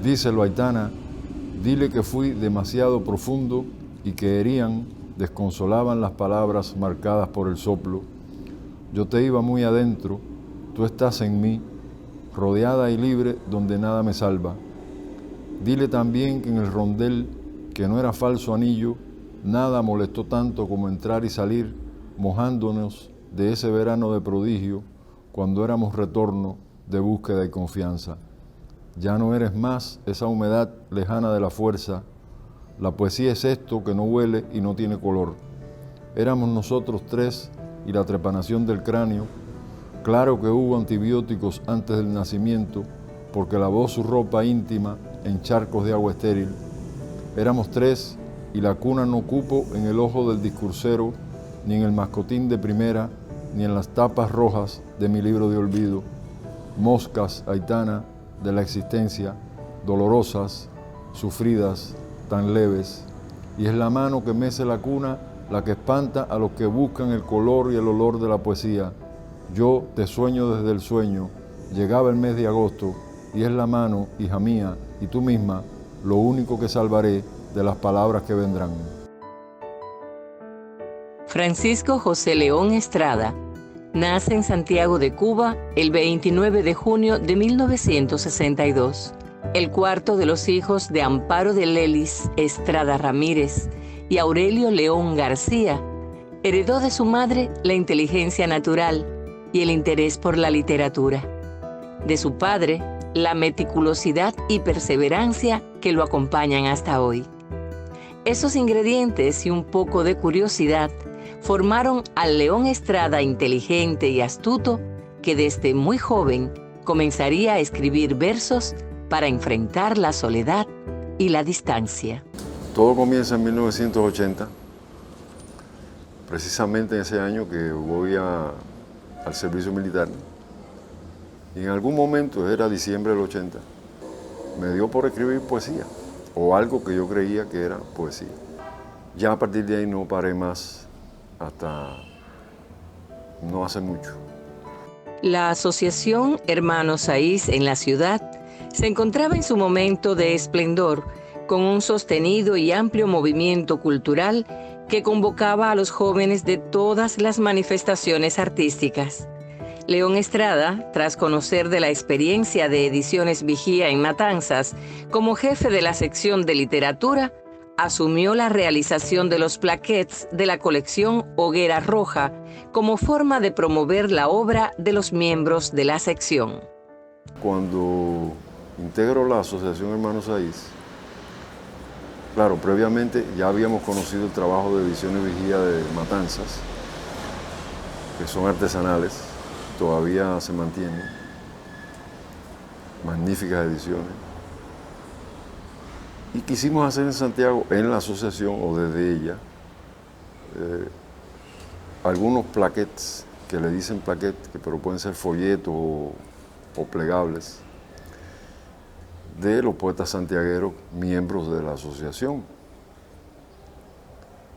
Díselo, Aitana, dile que fui demasiado profundo y que herían, desconsolaban las palabras marcadas por el soplo. Yo te iba muy adentro, tú estás en mí, rodeada y libre donde nada me salva. Dile también que en el rondel, que no era falso anillo, nada molestó tanto como entrar y salir, mojándonos de ese verano de prodigio, cuando éramos retorno de búsqueda y confianza. Ya no eres más esa humedad lejana de la fuerza. La poesía es esto que no huele y no tiene color. Éramos nosotros tres y la trepanación del cráneo. Claro que hubo antibióticos antes del nacimiento, porque lavó su ropa íntima en charcos de agua estéril. Éramos tres y la cuna no cupo en el ojo del discursero, ni en el mascotín de primera, ni en las tapas rojas de mi libro de olvido. Moscas, Aitana, de la existencia, dolorosas, sufridas, tan leves, y es la mano que mece la cuna la que espanta a los que buscan el color y el olor de la poesía. Yo te sueño desde el sueño, llegaba el mes de agosto, y es la mano, hija mía, y tú misma, lo único que salvaré de las palabras que vendrán. Francisco José León Estrada nace en Santiago de Cuba el 29 de junio de 1962, el cuarto de los hijos de Amparo de Lelis Estrada Ramírez y Aurelio León García. Heredó de su madre la inteligencia natural y el interés por la literatura. De su padre, la meticulosidad y perseverancia que lo acompañan hasta hoy. Esos ingredientes y un poco de curiosidad formaron al León Estrada inteligente y astuto que desde muy joven comenzaría a escribir versos para enfrentar la soledad y la distancia. Todo comienza en 1980, precisamente en ese año que voy al servicio militar. Y en algún momento, era diciembre del 80, me dio por escribir poesía, o algo que yo creía que era poesía. Ya a partir de ahí no paré más hasta no hace mucho. La Asociación Hermanos Saiz en la ciudad se encontraba en su momento de esplendor, con un sostenido y amplio movimiento cultural que convocaba a los jóvenes de todas las manifestaciones artísticas. León Estrada, tras conocer de la experiencia de Ediciones Vigía en Matanzas, como jefe de la sección de literatura, asumió la realización de los plaquettes de la colección Hoguera Roja como forma de promover la obra de los miembros de la sección. Cuando integro la Asociación Hermanos Saiz, claro, previamente ya habíamos conocido el trabajo de Ediciones Vigía de Matanzas, que son artesanales, todavía se mantienen, magníficas ediciones. Y quisimos hacer en Santiago, en la asociación o desde ella, algunos plaquettes, que le dicen plaquettes, pero pueden ser folletos o plegables, de los poetas santiagueros, miembros de la asociación.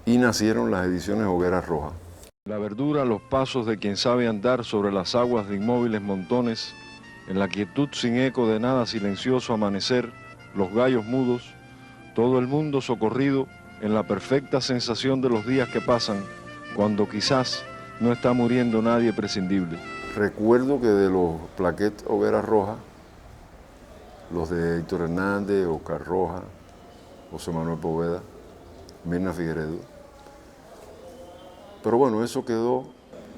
Y nacieron las ediciones Hoguera Roja. La verdura, los pasos de quien sabe andar sobre las aguas de inmóviles montones, en la quietud sin eco de nada silencioso amanecer, los gallos mudos, todo el mundo socorrido en la perfecta sensación de los días que pasan, cuando quizás no está muriendo nadie prescindible. Recuerdo que de los plaquettes Hoguera Roja, los de Héctor Hernández, Oscar Roja, José Manuel Poveda, Mirna Figueredo. Pero bueno, eso quedó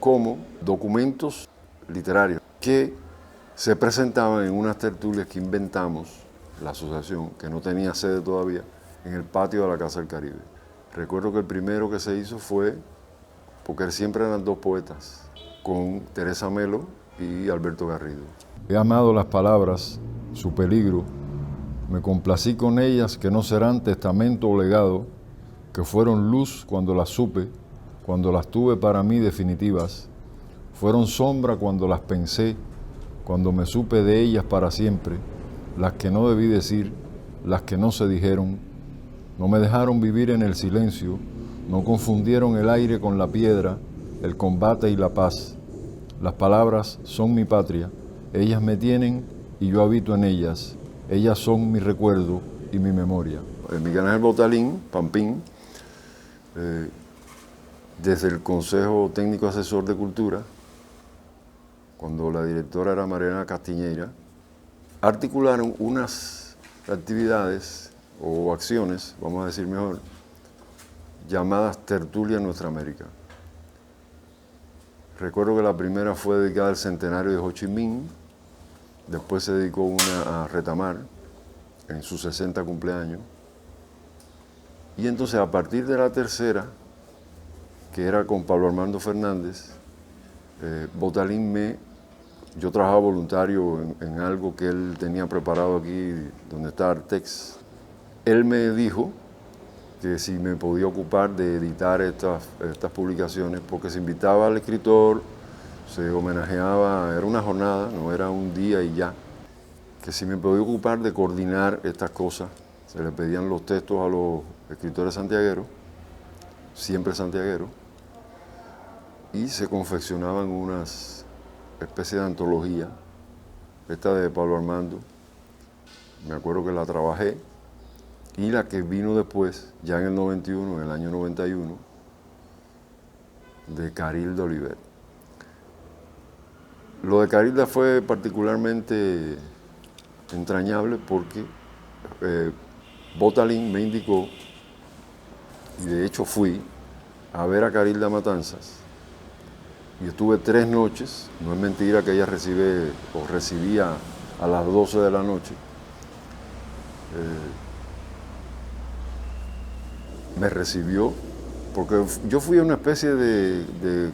como documentos literarios que se presentaban en unas tertulias que inventamos, la asociación, que no tenía sede todavía, en el patio de la Casa del Caribe. Recuerdo que el primero que se hizo fue, porque siempre eran dos poetas, con Teresa Melo y Alberto Garrido. He amado las palabras, su peligro, me complací con ellas que no serán testamento o legado, que fueron luz cuando las supe, cuando las tuve para mí definitivas, fueron sombra cuando las pensé, cuando me supe de ellas para siempre, las que no debí decir, las que no se dijeron, no me dejaron vivir en el silencio, no confundieron el aire con la piedra, el combate y la paz. Las palabras son mi patria, ellas me tienen y yo habito en ellas, ellas son mi recuerdo y mi memoria. Miguel Ángel Botalín, Pampín, desde el Consejo Técnico Asesor de Cultura, cuando la directora era Mariana Castiñeira, articularon unas actividades o acciones, vamos a decir mejor, llamadas Tertulia Nuestra América. Recuerdo que la primera fue dedicada al centenario de Ho Chi Minh, después se dedicó una a Retamar, en su 60 cumpleaños, y entonces a partir de la tercera, que era con Pablo Armando Fernández, Botalín yo trabajaba voluntario en algo que él tenía preparado aquí, donde está Artex. Él me dijo que si me podía ocupar de editar estas publicaciones, porque se invitaba al escritor, se homenajeaba, era una jornada, no era un día y ya, que si me podía ocupar de coordinar estas cosas, se le pedían los textos a los escritores santiagueros, siempre santiagueros, y se confeccionaban unas especie de antología, esta de Pablo Armando, me acuerdo que la trabajé, y la que vino después, ya en el 91, en el año 91, de Carilda Oliver. Lo de Carilda fue particularmente entrañable porque Botalín me indicó, y de hecho fui a ver a Carilda Matanzas, y estuve 3 noches, no es mentira que ella recibía a las 12 de la noche. Me recibió, porque yo fui una especie de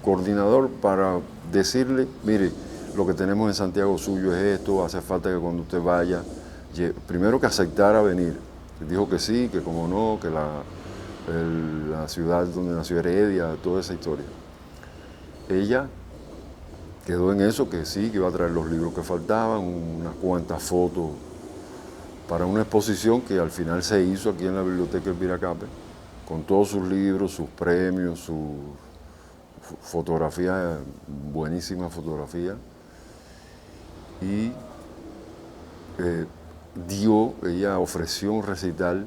coordinador para decirle, mire, lo que tenemos en Santiago suyo es esto, hace falta que cuando usted vaya, primero que aceptara venir. Dijo que sí, que como no, que la ciudad donde nació Heredia, toda esa historia. Ella quedó en eso, que sí, que iba a traer los libros que faltaban, unas cuantas fotos para una exposición que al final se hizo aquí en la Biblioteca Elvira Cape, con todos sus libros, sus premios, sus fotografías, buenísima fotografía. Y ella ofreció un recital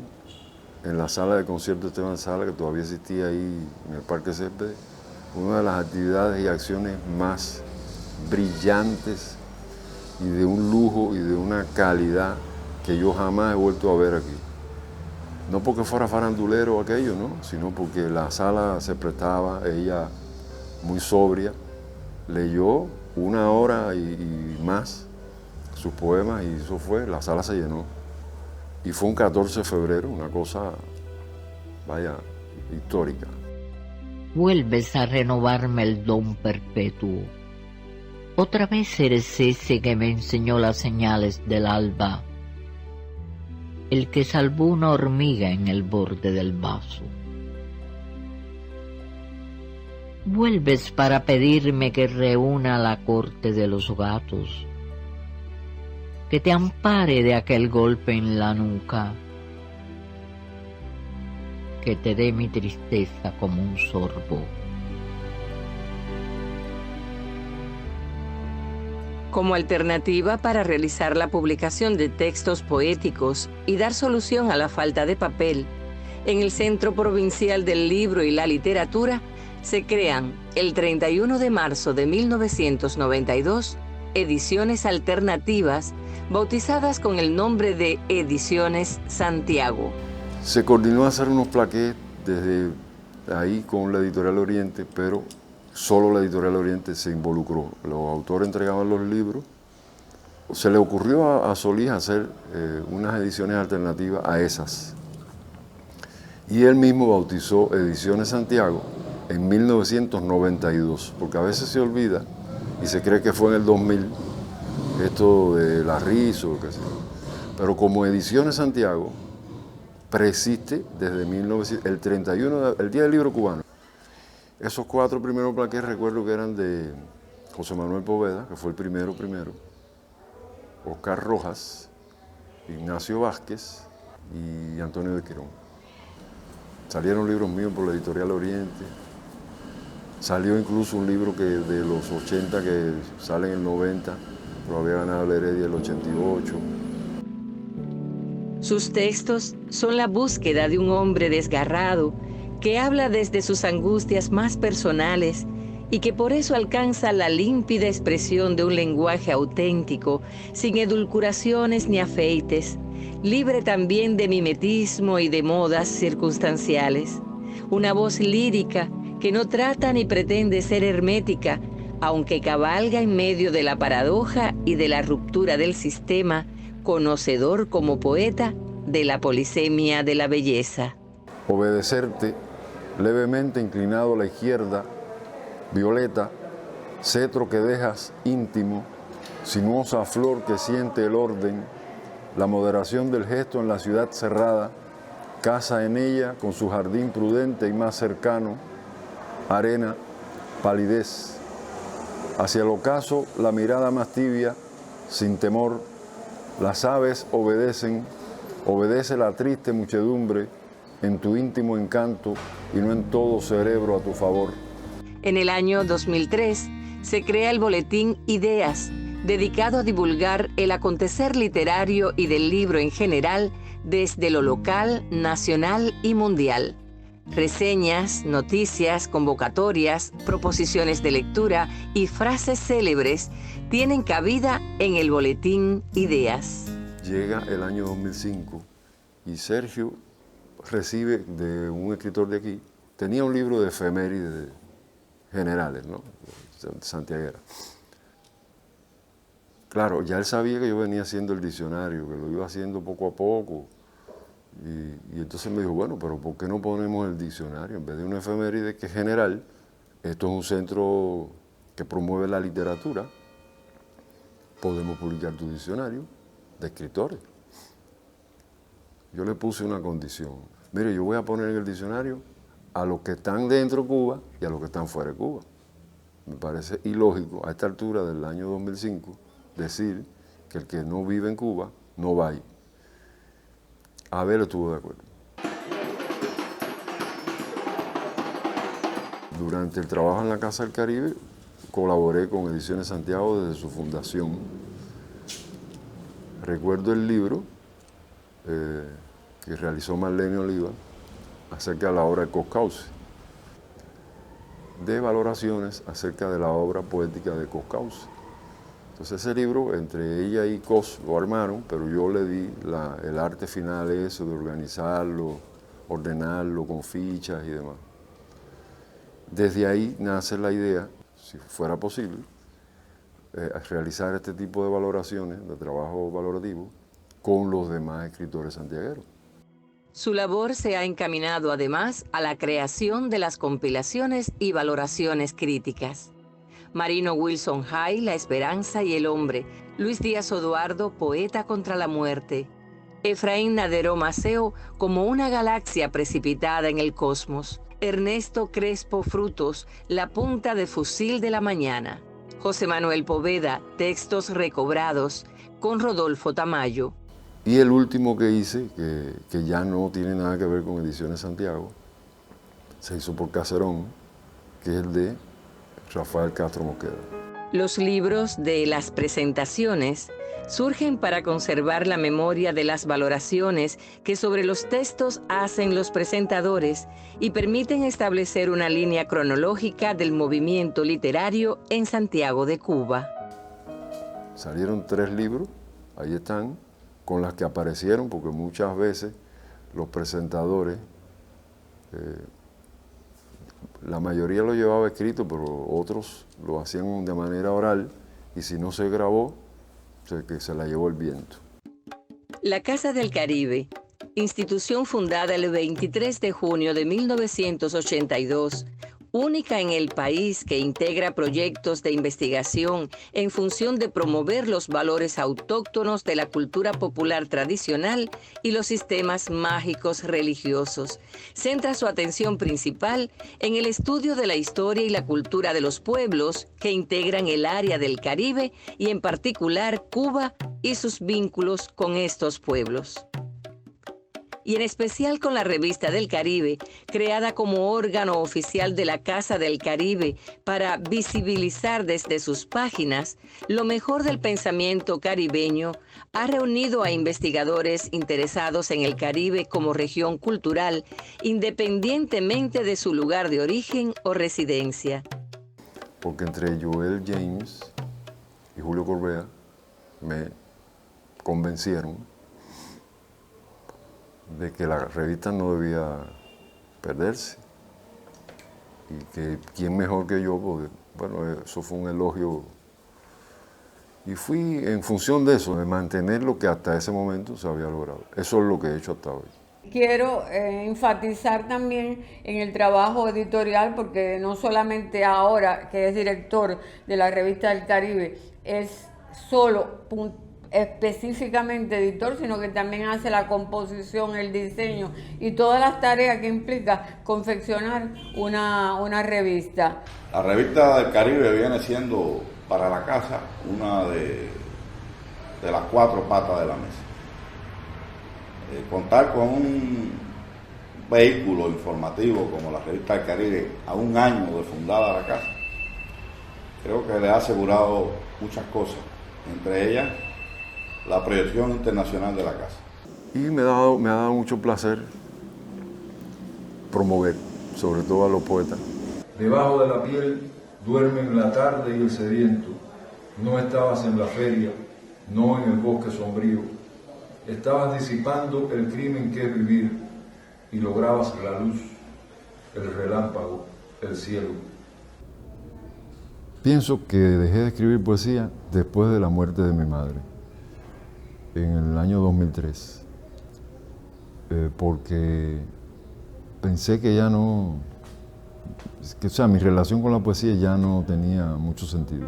en la sala de concierto Esteban Sala, que todavía existía ahí en el Parque Céspedes, una de las actividades y acciones más brillantes y de un lujo y de una calidad que yo jamás he vuelto a ver aquí. No porque fuera farandulero aquello, ¿no? Sino porque la sala se prestaba, ella muy sobria, leyó 1 hora y más sus poemas y eso fue, la sala se llenó. Y fue un 14 de febrero, una cosa, vaya, histórica. Vuelves a renovarme el don perpetuo. Otra vez eres ese que me enseñó las señales del alba, el que salvó una hormiga en el borde del vaso. Vuelves para pedirme que reúna la corte de los gatos, que te ampare de aquel golpe en la nuca, que te dé mi tristeza como un sorbo. Como alternativa para realizar la publicación de textos poéticos y dar solución a la falta de papel, en el Centro Provincial del Libro y la Literatura se crean el 31 de marzo de 1992 ediciones alternativas bautizadas con el nombre de Ediciones Santiago. Se coordinó a hacer unos plaqués desde ahí con la Editorial Oriente, pero solo la Editorial Oriente se involucró. Los autores entregaban los libros. Se le ocurrió a Solís hacer unas ediciones alternativas a esas. Y él mismo bautizó Ediciones Santiago en 1992, porque a veces se olvida y se cree que fue en el 2000, esto de la risa o qué sé yo. Pero como Ediciones Santiago persiste desde 1900, el 31, el Día del Libro Cubano. Esos 4 primeros plaqués recuerdo que eran de José Manuel Poveda, que fue el primero, Oscar Rojas, Ignacio Vázquez y Antonio de Quirón. Salieron libros míos por la Editorial Oriente. Salió incluso un libro que de los 80 que sale en el 90, pero había ganado la Heredia el 88. Sus textos son la búsqueda de un hombre desgarrado que habla desde sus angustias más personales y que por eso alcanza la límpida expresión de un lenguaje auténtico, sin edulcuraciones ni afeites, libre también de mimetismo y de modas circunstanciales. Una voz lírica que no trata ni pretende ser hermética, aunque cabalga en medio de la paradoja y de la ruptura del sistema, conocedor como poeta de la polisemia de la belleza. Obedecerte, levemente inclinado a la izquierda, violeta, cetro que dejas íntimo, sinuosa flor que siente el orden, la moderación del gesto en la ciudad cerrada, casa en ella con su jardín prudente y más cercano, arena, palidez, hacia el ocaso la mirada más tibia, sin temor, las aves obedecen, obedece la triste muchedumbre en tu íntimo encanto y no en todo cerebro a tu favor. En el año 2003 se crea el boletín Ideas, dedicado a divulgar el acontecer literario y del libro en general desde lo local, nacional y mundial. Reseñas, noticias, convocatorias, proposiciones de lectura y frases célebres tienen cabida en el boletín Ideas. Llega el año 2005 y Sergio recibe de un escritor de aquí, tenía un libro de efemérides generales, ¿no? Santiaguera. Claro, ya él sabía que yo venía haciendo el diccionario, que lo iba haciendo poco a poco. Y entonces me dijo, bueno, pero ¿por qué no ponemos el diccionario? En vez de una efeméride que es general, esto es un centro que promueve la literatura, podemos publicar tu diccionario de escritores. Yo le puse una condición. Mire, yo voy a poner en el diccionario a los que están dentro de Cuba y a los que están fuera de Cuba. Me parece ilógico a esta altura del año 2005 decir que el que no vive en Cuba no va ahí. Abel estuvo de acuerdo. Durante el trabajo en la Casa del Caribe colaboré con Ediciones Santiago desde su fundación. Recuerdo el libro que realizó Marlene Oliva acerca de la obra de Coscauce, de valoraciones acerca de la obra poética de Coscauce. Entonces ese libro, entre ella y Cos lo armaron, pero yo le di el arte final eso de organizarlo, ordenarlo con fichas y demás. Desde ahí nace la idea, si fuera posible, realizar este tipo de valoraciones, de trabajo valorativo, con los demás escritores santiagueros. Su labor se ha encaminado además a la creación de las compilaciones y valoraciones críticas. Marino Wilson Hay, La Esperanza y el Hombre, Luis Díaz Oduardo, Poeta contra la Muerte, Efraín Nadero Maceo, Como una galaxia precipitada en el cosmos, Ernesto Crespo Frutos, La punta de fusil de la mañana, José Manuel Poveda, Textos recobrados, con Rodolfo Tamayo. Y el último que hice, que ya no tiene nada que ver con Ediciones Santiago, se hizo por Caserón, que es el de Rafael Castro Mosqueda. Los libros de las presentaciones surgen para conservar la memoria de las valoraciones que sobre los textos hacen los presentadores y permiten establecer una línea cronológica del movimiento literario en Santiago de Cuba. Salieron 3 libros, ahí están, con las que aparecieron, porque muchas veces los presentadores, la mayoría lo llevaba escrito, pero otros lo hacían de manera oral, y si no se grabó, que se la llevó el viento. La Casa del Caribe, institución fundada el 23 de junio de 1982, única en el país que integra proyectos de investigación en función de promover los valores autóctonos de la cultura popular tradicional y los sistemas mágicos religiosos. Centra su atención principal en el estudio de la historia y la cultura de los pueblos que integran el área del Caribe y en particular Cuba y sus vínculos con estos pueblos. y en especial con la Revista del Caribe, creada como órgano oficial de la Casa del Caribe para visibilizar desde sus páginas lo mejor del pensamiento caribeño, ha reunido a investigadores interesados en el Caribe como región cultural, independientemente de su lugar de origen o residencia. Porque entre Joel James y Julio Corbea me convencieron de que la revista no debía perderse y que quién mejor que yo, porque bueno, eso fue un elogio y fui en función de eso, de mantener lo que hasta ese momento se había logrado. Eso es lo que he hecho hasta hoy. Quiero enfatizar también en el trabajo editorial, porque no solamente ahora que es director de la Revista del Caribe es solo específicamente editor, sino que también hace la composición, el diseño y todas las tareas que implica confeccionar una revista. La Revista del Caribe viene siendo para la casa una de las cuatro patas de la mesa. Contar con un vehículo informativo como la Revista del Caribe a un año de fundada la casa, creo que le ha asegurado muchas cosas, entre ellas la proyección internacional de la casa. Y me ha dado mucho placer promover, sobre todo a los poetas. Debajo de la piel duermen la tarde y el sediento. No estabas en la feria, no en el bosque sombrío. Estabas disipando el crimen que es vivir y lograbas la luz, el relámpago, el cielo. Pienso que dejé de escribir poesía después de la muerte de mi madre, en el año 2003, porque pensé que ya no, mi relación con la poesía ya no tenía mucho sentido.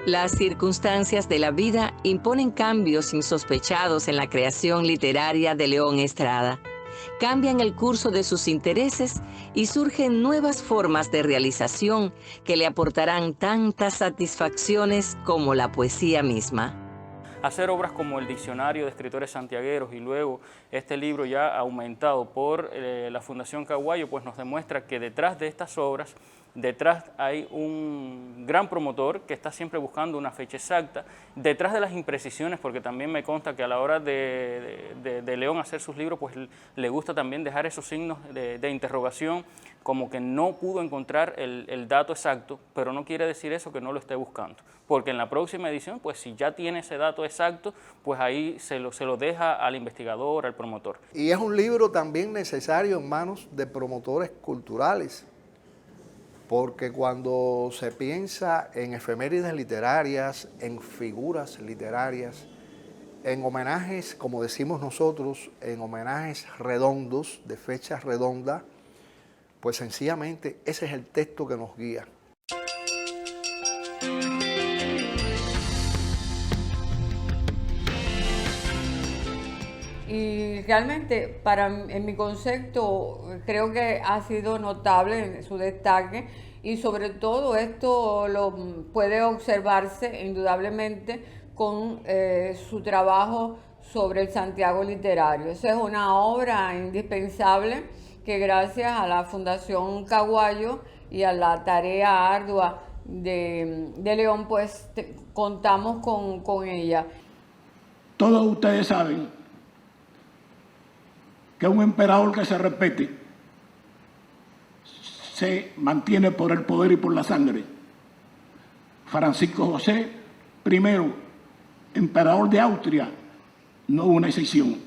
Las circunstancias de la vida imponen cambios insospechados en la creación literaria de León Estrada. Cambian el curso de sus intereses y surgen nuevas formas de realización que le aportarán tantas satisfacciones como la poesía misma. Hacer obras como el Diccionario de Escritores Santiagueros y luego este libro ya aumentado por la Fundación Caguayo, pues nos demuestra que detrás de estas obras, detrás hay un gran promotor que está siempre buscando una fecha exacta, detrás de las imprecisiones, porque también me consta que a la hora de León hacer sus libros, pues le gusta también dejar esos signos de interrogación, como que no pudo encontrar el dato exacto, pero no quiere decir eso que no lo esté buscando, porque en la próxima edición, pues si ya tiene ese dato exacto, pues ahí se lo deja al investigador, al promotor. Y es un libro también necesario en manos de promotores culturales, porque cuando se piensa en efemérides literarias, en figuras literarias, en homenajes, como decimos nosotros, en homenajes redondos, de fechas redondas, pues sencillamente ese es el texto que nos guía. Y realmente, en mi concepto, creo que ha sido notable su destaque y sobre todo esto lo puede observarse indudablemente con su trabajo sobre el Santiago literario. Esa es una obra indispensable que gracias a la Fundación Caguayo y a la tarea ardua de León, pues contamos con ella. Todos ustedes saben que un emperador que se respete se mantiene por el poder y por la sangre. Francisco José, primero, emperador de Austria, no hubo una excepción.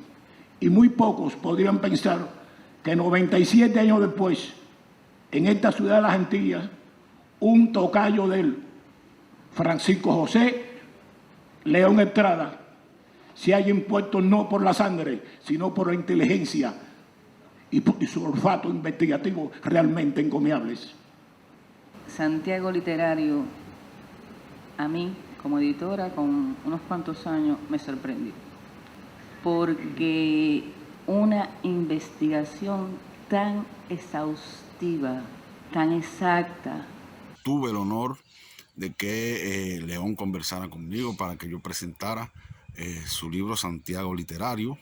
Y muy pocos podrían pensar que 97 años después, en esta ciudad de las Antillas, un tocayo de él, Francisco José León Estrada, se haya impuesto no por la sangre, sino por la inteligencia y por su olfato investigativo realmente encomiables. Santiago Literario, a mí, como editora, con unos cuantos años, me sorprendió. Porque una investigación tan exhaustiva, tan exacta. Tuve el honor de que León conversara conmigo para que yo presentara su libro Santiago Literario.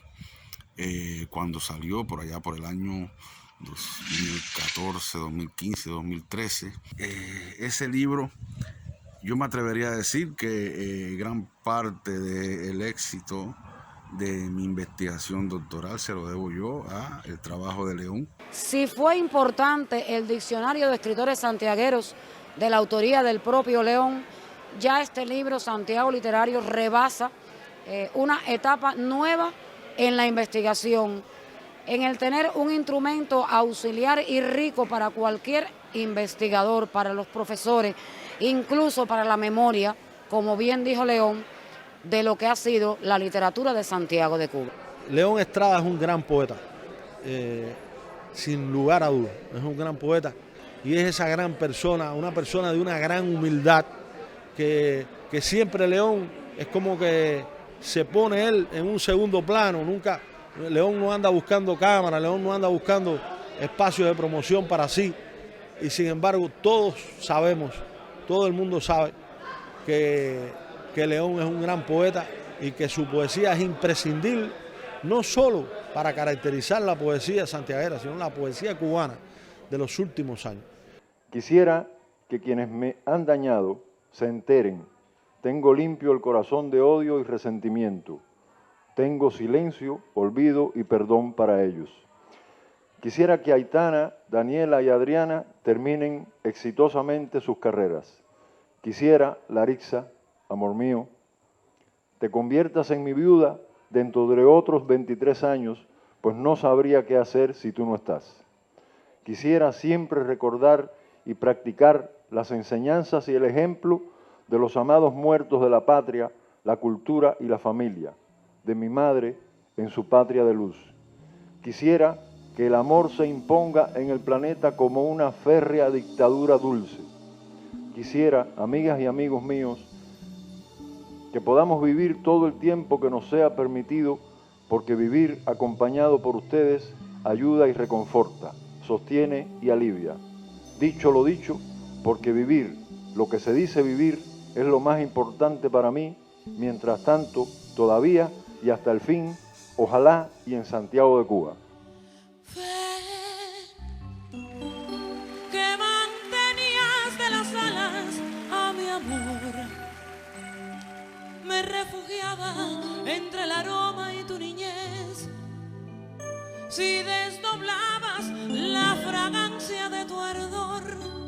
cuando salió por allá por el año 2014, 2015, 2013. Ese libro, yo me atrevería a decir que gran parte del éxito de mi investigación doctoral se lo debo yo al trabajo de León. Si fue importante el diccionario de escritores santiagueros de la autoría del propio León, ya este libro, Santiago Literario, rebasa una etapa nueva en la investigación, en el tener un instrumento auxiliar y rico para cualquier investigador, para los profesores, incluso para la memoria, como bien dijo León, de lo que ha sido la literatura de Santiago de Cuba. León Estrada es un gran poeta, sin lugar a dudas, es un gran poeta y es esa gran persona, una persona de una gran humildad que siempre León es como que se pone él en un segundo plano. Nunca, León no anda buscando cámara, León no anda buscando espacios de promoción para sí, y sin embargo todos sabemos, todo el mundo sabe que León es un gran poeta y que su poesía es imprescindible, no solo para caracterizar la poesía santiaguera, sino la poesía cubana de los últimos años. Quisiera que quienes me han dañado se enteren. Tengo limpio el corazón de odio y resentimiento. Tengo silencio, olvido y perdón para ellos. Quisiera que Aitana, Daniela y Adriana terminen exitosamente sus carreras. Quisiera, Larixa, amor mío, te conviertas en mi viuda dentro de otros 23 años, pues no sabría qué hacer si tú no estás. Quisiera siempre recordar y practicar las enseñanzas y el ejemplo de los amados muertos de la patria, la cultura y la familia, de mi madre en su patria de luz. Quisiera que el amor se imponga en el planeta como una férrea dictadura dulce. Quisiera, amigas y amigos míos, que podamos vivir todo el tiempo que nos sea permitido, porque vivir acompañado por ustedes ayuda y reconforta, sostiene y alivia. Dicho lo dicho, porque vivir, lo que se dice vivir, es lo más importante para mí, mientras tanto, todavía y hasta el fin, ojalá y en Santiago de Cuba. Que mantenías de las alas a mi amor, me refugiaba entre el aroma y tu niñez. Si desdoblabas la fragancia de tu ardor,